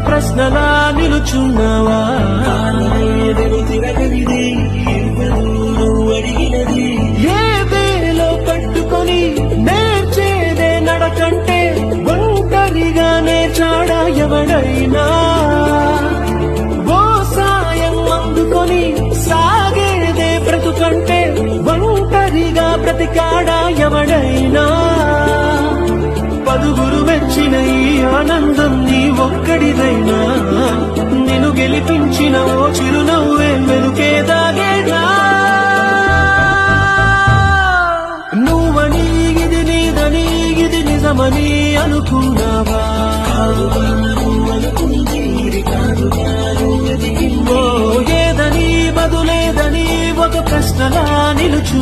ప్రశ్నలా నిలుచున్నావా? ఏదేలో పట్టుకొని నేర్చేదే నడకంటే ఒంటరిగా నేర్చాడా ఎవడైనా? ఓ సాయం అందుకొని సాగేదే బ్రతుకంటే ఒంటరిగా బ్రతికాడా ఎవడైనా? పదుగురు మెచ్చిన ఈ ఆనందం నీ ఒక్కడిదైనా? నిన్ను గెలిపించిన ఓ చిరునవ్వే వెనుకే దాగేనా? నువ్వని ఇది నీదని ఇది నిజమని అనుకున్నావా? ఓ ఏదని బదులేదని ఒక ప్రశ్నలా నిలుచు